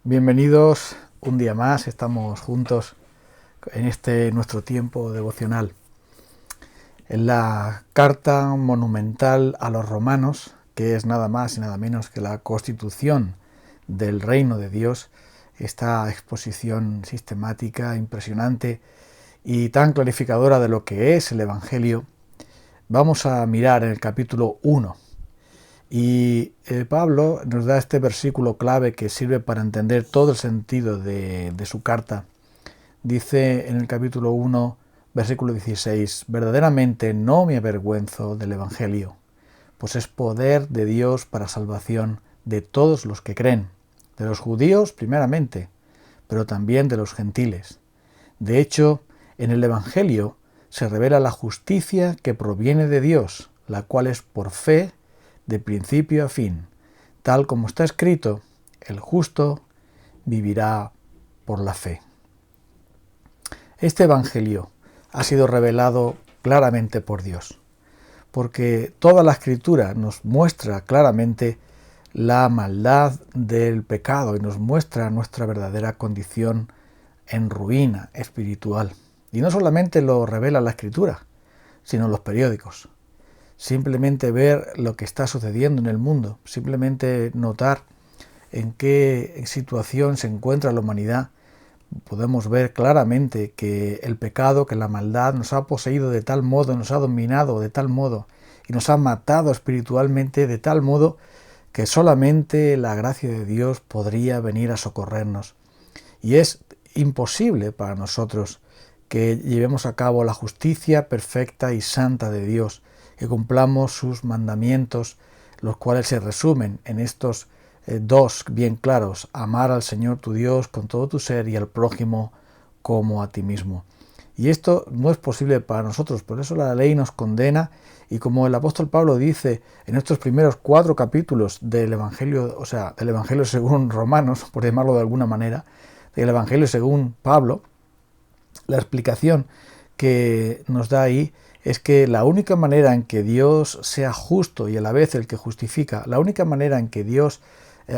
Bienvenidos un día más, estamos juntos en este nuestro tiempo devocional. En la carta monumental a los romanos, que es nada más y nada menos que la constitución del reino de Dios, esta exposición sistemática, impresionante y tan clarificadora de lo que es el Evangelio, vamos a mirar en el capítulo 1. Y Pablo nos da este versículo clave que sirve para entender todo el sentido de su carta. Dice en el capítulo 1, versículo 16, verdaderamente no me avergüenzo del Evangelio, pues es poder de Dios para salvación de todos los que creen, de los judíos primeramente, pero también de los gentiles. De hecho, en el Evangelio se revela la justicia que proviene de Dios, la cual es por fe de principio a fin, tal como está escrito, el justo vivirá por la fe. Este Evangelio ha sido revelado claramente por Dios, porque toda la Escritura nos muestra claramente la maldad del pecado y nos muestra nuestra verdadera condición en ruina espiritual. Y no solamente lo revela la Escritura, sino los periódicos. Simplemente ver lo que está sucediendo en el mundo, simplemente notar en qué situación se encuentra la humanidad, podemos ver claramente que el pecado, que la maldad nos ha poseído de tal modo, nos ha dominado de tal modo y nos ha matado espiritualmente de tal modo que solamente la gracia de Dios podría venir a socorrernos. Y es imposible para nosotros que llevemos a cabo la justicia perfecta y santa de Dios, que cumplamos sus mandamientos, los cuales se resumen en estos dos bien claros: amar al Señor tu Dios con todo tu ser y al prójimo como a ti mismo. Y esto no es posible para nosotros, por eso la ley nos condena, y como el apóstol Pablo dice en estos primeros 4 capítulos del Evangelio, o sea, del Evangelio según Romanos, por llamarlo de alguna manera, del Evangelio según Pablo, la explicación que nos da ahí es que la única manera en que Dios sea justo y a la vez el que justifica, la única manera en que Dios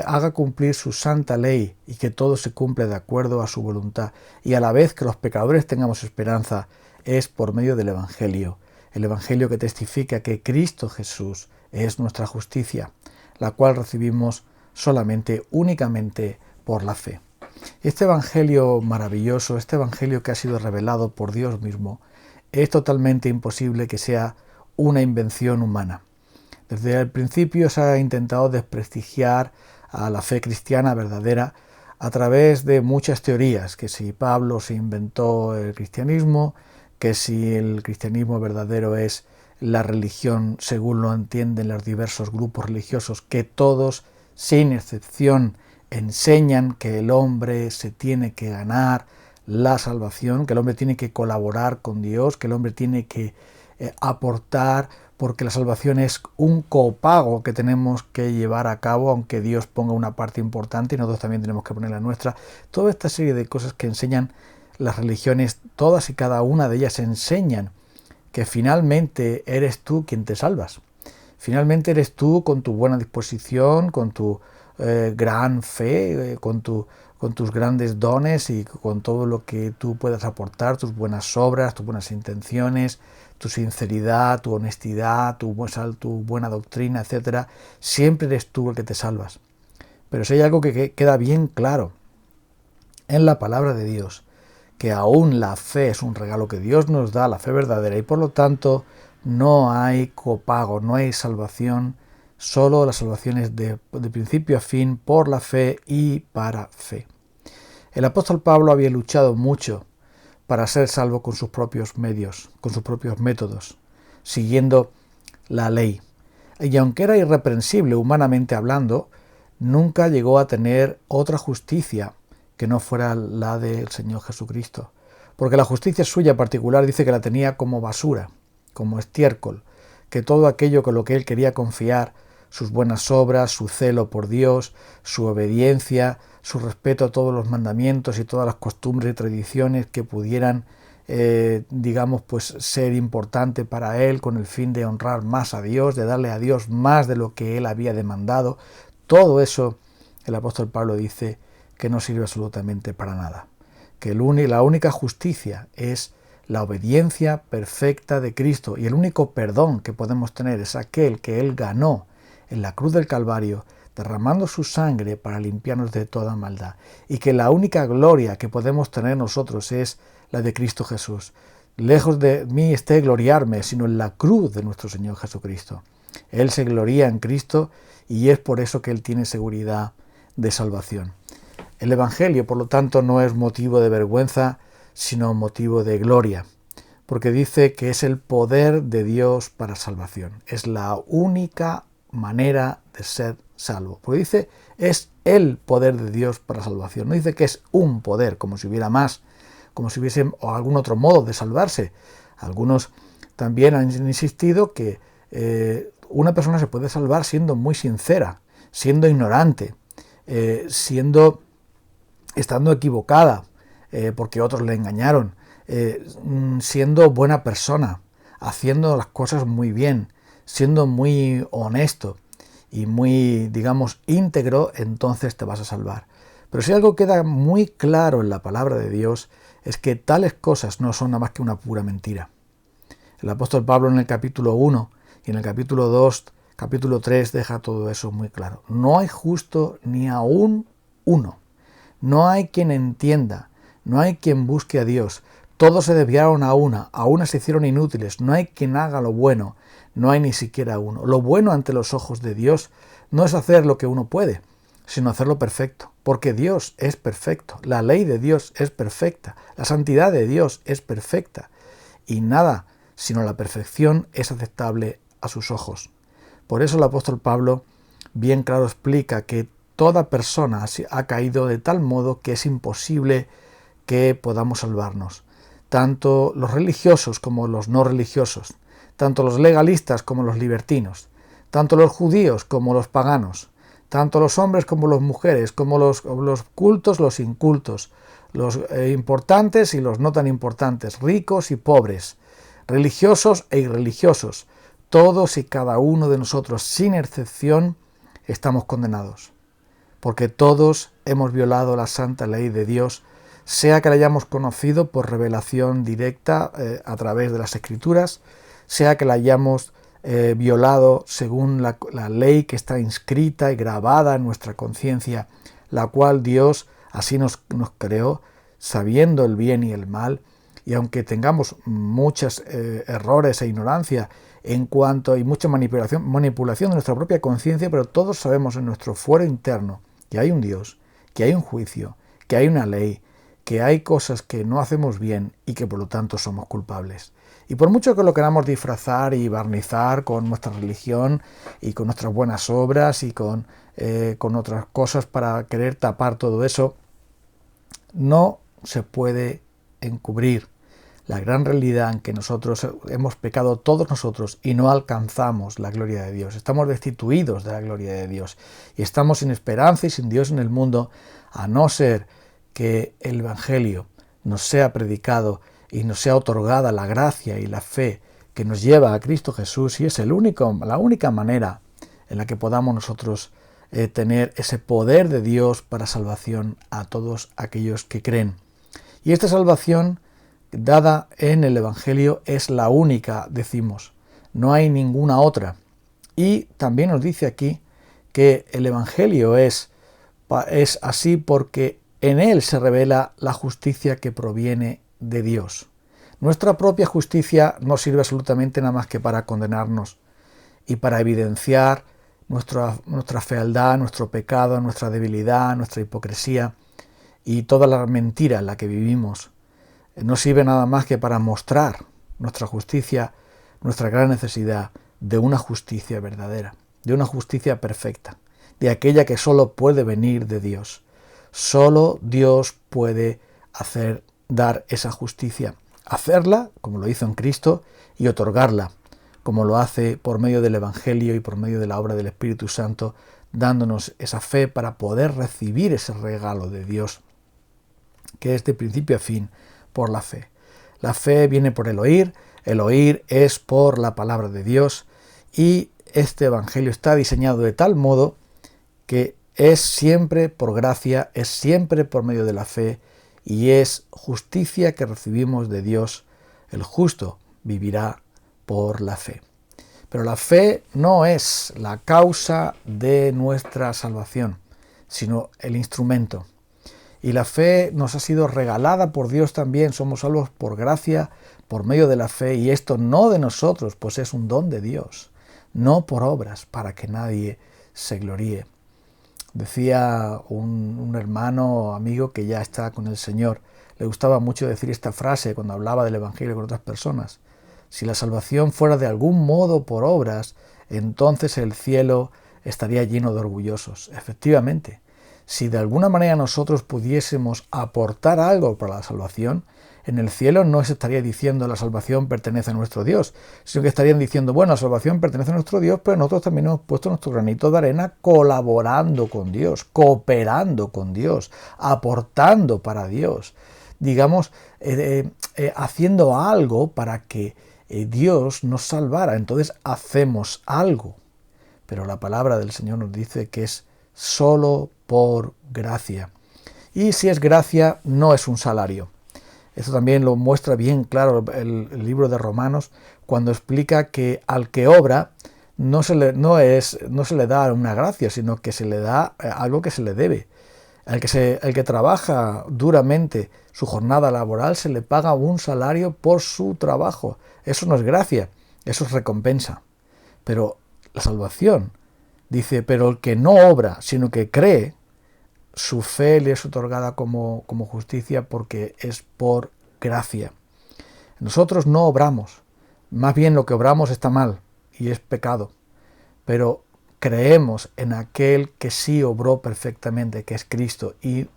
haga cumplir su santa ley y que todo se cumple de acuerdo a su voluntad y a la vez que los pecadores tengamos esperanza es por medio del Evangelio. El Evangelio que testifica que Cristo Jesús es nuestra justicia, la cual recibimos solamente, únicamente por la fe. Este Evangelio maravilloso, este Evangelio que ha sido revelado por Dios mismo, es totalmente imposible que sea una invención humana. Desde el principio se ha intentado desprestigiar a la fe cristiana verdadera a través de muchas teorías, que si Pablo se inventó el cristianismo, que si el cristianismo verdadero es la religión según lo entienden los diversos grupos religiosos, que todos, sin excepción, enseñan que el hombre se tiene que ganar la salvación, que el hombre tiene que colaborar con Dios, que el hombre tiene que aportar, porque la salvación es un copago que tenemos que llevar a cabo, aunque Dios ponga una parte importante y nosotros también tenemos que poner la nuestra. Toda esta serie de cosas que enseñan las religiones, todas y cada una de ellas enseñan que finalmente eres tú quien te salvas. Finalmente eres tú con tu buena disposición, con tu gran fe, con tus grandes dones y con todo lo que tú puedas aportar, tus buenas obras, tus buenas intenciones, tu sinceridad, tu honestidad, tu buena doctrina, etc. Siempre eres tú el que te salvas. Pero si hay algo que queda bien claro en la palabra de Dios, que aún la fe es un regalo que Dios nos da, la fe verdadera, y por lo tanto no hay copago, no hay salvación, solo la salvación es de principio a fin por la fe y para fe. El apóstol Pablo había luchado mucho para ser salvo con sus propios medios, con sus propios métodos, siguiendo la ley. Y aunque era irreprensible humanamente hablando, nunca llegó a tener otra justicia que no fuera la del Señor Jesucristo. Porque la justicia suya particular dice que la tenía como basura, como estiércol, que todo aquello con lo que él quería confiar, sus buenas obras, su celo por Dios, su obediencia, su respeto a todos los mandamientos y todas las costumbres y tradiciones que pudieran, ser importante para él con el fin de honrar más a Dios, de darle a Dios más de lo que él había demandado. Todo eso, el apóstol Pablo dice que no sirve absolutamente para nada. Que la única justicia es la obediencia perfecta de Cristo, y el único perdón que podemos tener es aquel que Él ganó en la cruz del Calvario, derramando su sangre para limpiarnos de toda maldad, y que la única gloria que podemos tener nosotros es la de Cristo Jesús. Lejos de mí esté gloriarme, sino en la cruz de nuestro Señor Jesucristo. Él se gloría en Cristo y es por eso que Él tiene seguridad de salvación. El Evangelio, por lo tanto, no es motivo de vergüenza, sino motivo de gloria, porque dice que es el poder de Dios para salvación. Es la única manera de ser salvo. Porque dice, es el poder de Dios para salvación. No dice que es un poder, como si hubiera más, como si hubiese o algún otro modo de salvarse. Algunos también han insistido que una persona se puede salvar siendo muy sincera, siendo ignorante, estando equivocada, porque otros le engañaron, siendo buena persona, haciendo las cosas muy bien, siendo muy honesto y muy, digamos, íntegro, entonces te vas a salvar. Pero si algo queda muy claro en la palabra de Dios, es que tales cosas no son nada más que una pura mentira. El apóstol Pablo en el capítulo 1 y en el capítulo 2, capítulo 3 deja todo eso muy claro. No hay justo ni aún uno. No hay quien entienda, no hay quien busque a Dios. Todos se desviaron a una se hicieron inútiles. No hay quien haga lo bueno, no hay ni siquiera uno. Lo bueno ante los ojos de Dios no es hacer lo que uno puede, sino hacerlo perfecto, porque Dios es perfecto, la ley de Dios es perfecta, la santidad de Dios es perfecta, y nada sino la perfección es aceptable a sus ojos. Por eso el apóstol Pablo bien claro explica que toda persona ha caído de tal modo que es imposible que podamos salvarnos, tanto los religiosos como los no religiosos, tanto los legalistas como los libertinos, tanto los judíos como los paganos, tanto los hombres como las mujeres, como los cultos, los incultos, los importantes y los no tan importantes, ricos y pobres, religiosos e irreligiosos. Todos y cada uno de nosotros, sin excepción, estamos condenados, porque todos hemos violado la santa ley de Dios, sea que la hayamos conocido por revelación directa a través de las Escrituras, sea que la hayamos violado según la ley que está inscrita y grabada en nuestra conciencia, la cual Dios así nos creó, sabiendo el bien y el mal, y aunque tengamos muchos errores e ignorancia en cuanto y mucha manipulación de nuestra propia conciencia, pero todos sabemos en nuestro fuero interno que hay un Dios, que hay un juicio, que hay una ley, que hay cosas que no hacemos bien y que por lo tanto somos culpables. Y por mucho que lo queramos disfrazar y barnizar con nuestra religión y con nuestras buenas obras y con otras cosas para querer tapar todo eso, no se puede encubrir la gran realidad en que nosotros hemos pecado todos nosotros y no alcanzamos la gloria de Dios. Estamos destituidos de la gloria de Dios y estamos sin esperanza y sin Dios en el mundo, a no ser que el Evangelio nos sea predicado y nos sea otorgada la gracia y la fe que nos lleva a Cristo Jesús, y es la única manera en la que podamos nosotros tener ese poder de Dios para salvación a todos aquellos que creen. Y esta salvación dada en el Evangelio es la única, decimos, no hay ninguna otra. Y también nos dice aquí que el Evangelio es así porque en él se revela la justicia que proviene de Dios. Nuestra propia justicia no sirve absolutamente nada más que para condenarnos y para evidenciar nuestra fealdad, nuestro pecado, nuestra debilidad, nuestra hipocresía y toda la mentira en la que vivimos. No sirve nada más que para mostrar nuestra justicia, nuestra gran necesidad de una justicia verdadera, de una justicia perfecta, de aquella que solo puede venir de Dios. Solo Dios puede dar esa justicia, hacerla como lo hizo en Cristo y otorgarla como lo hace por medio del Evangelio y por medio de la obra del Espíritu Santo, dándonos esa fe para poder recibir ese regalo de Dios, que es de principio a fin por la fe. La fe viene por el oír es por la palabra de Dios, y este Evangelio está diseñado de tal modo que es siempre por gracia, es siempre por medio de la fe y es justicia que recibimos de Dios. El justo vivirá por la fe. Pero la fe no es la causa de nuestra salvación, sino el instrumento. Y la fe nos ha sido regalada por Dios también, somos salvos por gracia, por medio de la fe, y esto no de nosotros, pues es un don de Dios, no por obras, para que nadie se gloríe. Decía un hermano, amigo que ya está con el Señor, le gustaba mucho decir esta frase cuando hablaba del Evangelio con otras personas: si la salvación fuera de algún modo por obras, entonces el cielo estaría lleno de orgullosos. Efectivamente, si de alguna manera nosotros pudiésemos aportar algo para la salvación, en el cielo no se estaría diciendo la salvación pertenece a nuestro Dios, sino que estarían diciendo, bueno, la salvación pertenece a nuestro Dios, pero nosotros también hemos puesto nuestro granito de arena colaborando con Dios, cooperando con Dios, aportando para Dios, digamos, haciendo algo para que Dios nos salvara. Entonces hacemos algo, pero la palabra del Señor nos dice que es solo por gracia. Y si es gracia, no es un salario. Eso también lo muestra bien claro el libro de Romanos, cuando explica que al que obra no se le da una gracia, sino que se le da algo que se le debe. Al que trabaja duramente su jornada laboral se le paga un salario por su trabajo. Eso no es gracia, eso es recompensa. Pero la salvación dice, pero el que no obra, sino que cree, su fe le es otorgada como justicia porque es por gracia. Nosotros no obramos, más bien lo que obramos está mal y es pecado, pero creemos en aquel que sí obró perfectamente, que es Cristo, y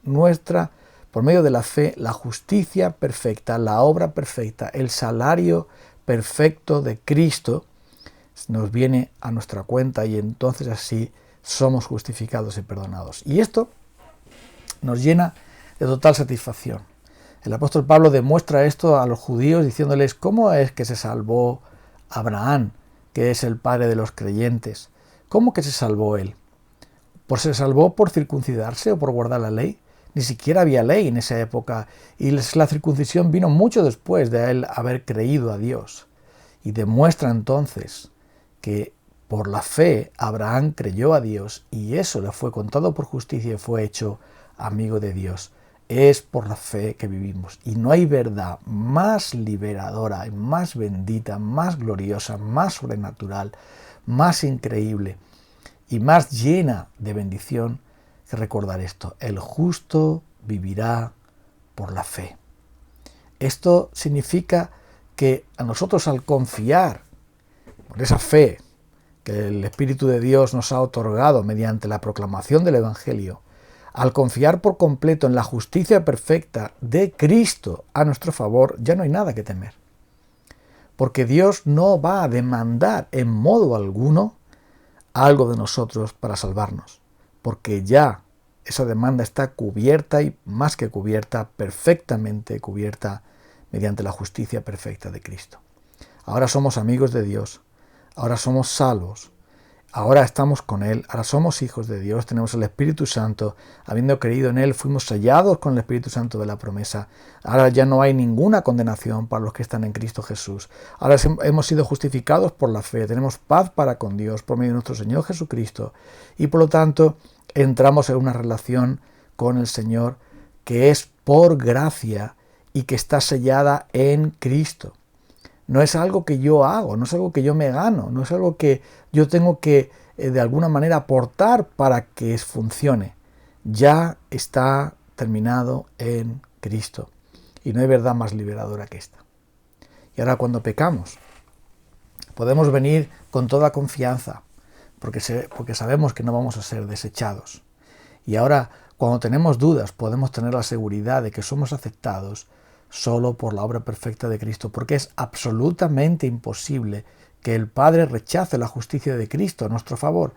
por medio de la fe, la justicia perfecta, la obra perfecta, el salario perfecto de Cristo nos viene a nuestra cuenta y entonces así somos justificados y perdonados. Y esto nos llena de total satisfacción. El apóstol Pablo demuestra esto a los judíos diciéndoles cómo es que se salvó Abraham, que es el padre de los creyentes. ¿Cómo que se salvó él? ¿Pues se salvó por circuncidarse o por guardar la ley? Ni siquiera había ley en esa época y la circuncisión vino mucho después de él haber creído a Dios. Y demuestra entonces que por la fe Abraham creyó a Dios y eso le fue contado por justicia y fue hecho amigo de Dios. Es por la fe que vivimos y no hay verdad más liberadora, más bendita, más gloriosa, más sobrenatural, más increíble y más llena de bendición que recordar esto: el justo vivirá por la fe. Esto significa que a nosotros, al confiar por esa fe que el Espíritu de Dios nos ha otorgado mediante la proclamación del Evangelio, al confiar por completo en la justicia perfecta de Cristo a nuestro favor, ya no hay nada que temer. Porque Dios no va a demandar en modo alguno algo de nosotros para salvarnos, porque ya esa demanda está cubierta y más que cubierta, perfectamente cubierta mediante la justicia perfecta de Cristo. Ahora somos amigos de Dios, ahora somos salvos, ahora estamos con Él, ahora somos hijos de Dios, tenemos el Espíritu Santo, habiendo creído en Él, fuimos sellados con el Espíritu Santo de la promesa. Ahora ya no hay ninguna condenación para los que están en Cristo Jesús. Ahora hemos sido justificados por la fe, tenemos paz para con Dios por medio de nuestro Señor Jesucristo y por lo tanto entramos en una relación con el Señor que es por gracia y que está sellada en Cristo. No es algo que yo hago, no es algo que yo me gano, no es algo que yo tengo que de alguna manera aportar para que funcione. Ya está terminado en Cristo y no hay verdad más liberadora que esta. Y ahora cuando pecamos, podemos venir con toda confianza porque sabemos que no vamos a ser desechados. Y ahora cuando tenemos dudas podemos tener la seguridad de que somos aceptados solo por la obra perfecta de Cristo, porque es absolutamente imposible que el Padre rechace la justicia de Cristo a nuestro favor,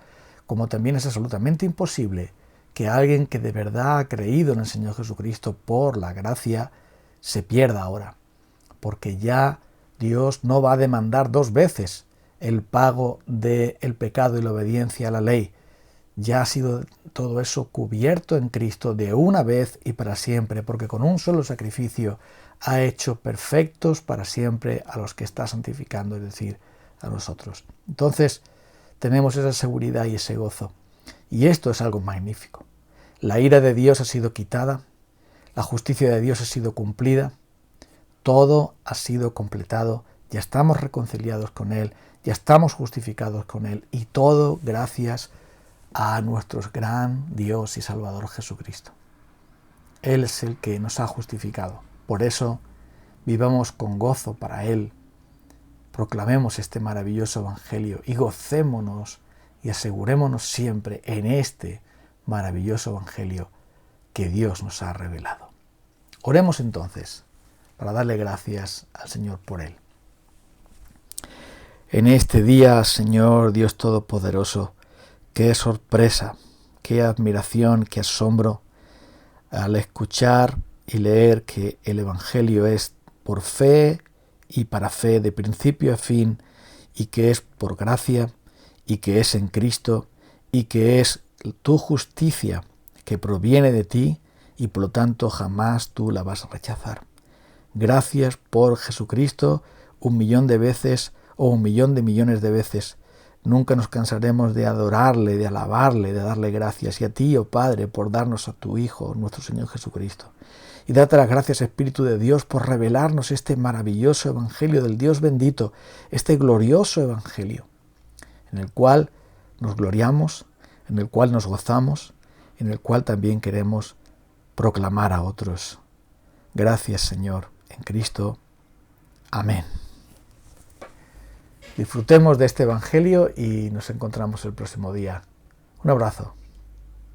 como también es absolutamente imposible que alguien que de verdad ha creído en el Señor Jesucristo por la gracia se pierda ahora, porque ya Dios no va a demandar dos veces el pago del pecado y la obediencia a la ley, Ya ha sido todo eso cubierto en Cristo de una vez y para siempre, porque con un solo sacrificio ha hecho perfectos para siempre a los que está santificando, es decir, a nosotros. Entonces, tenemos esa seguridad y ese gozo. Y esto es algo magnífico. La ira de Dios ha sido quitada, la justicia de Dios ha sido cumplida, todo ha sido completado, ya estamos reconciliados con Él, ya estamos justificados con Él, y todo gracias a nuestro gran Dios y Salvador Jesucristo. Él es el que nos ha justificado. Por eso, vivamos con gozo para Él, proclamemos este maravilloso Evangelio y gocémonos y asegurémonos siempre en este maravilloso Evangelio que Dios nos ha revelado. Oremos entonces para darle gracias al Señor por Él. En este día, Señor Dios Todopoderoso, qué sorpresa, qué admiración, qué asombro al escuchar y leer que el Evangelio es por fe y para fe de principio a fin, y que es por gracia, y que es en Cristo, y que es tu justicia que proviene de ti, y por lo tanto jamás tú la vas a rechazar. Gracias por Jesucristo 1.000.000 de veces o 1.000.000 de millones de veces. Nunca nos cansaremos de adorarle, de alabarle, de darle gracias. Y a ti, oh Padre, por darnos a tu Hijo, nuestro Señor Jesucristo. Y date las gracias, Espíritu de Dios, por revelarnos este maravilloso Evangelio del Dios bendito, este glorioso Evangelio, en el cual nos gloriamos, en el cual nos gozamos, en el cual también queremos proclamar a otros. Gracias, Señor, en Cristo. Amén. Disfrutemos de este Evangelio y nos encontramos el próximo día. Un abrazo.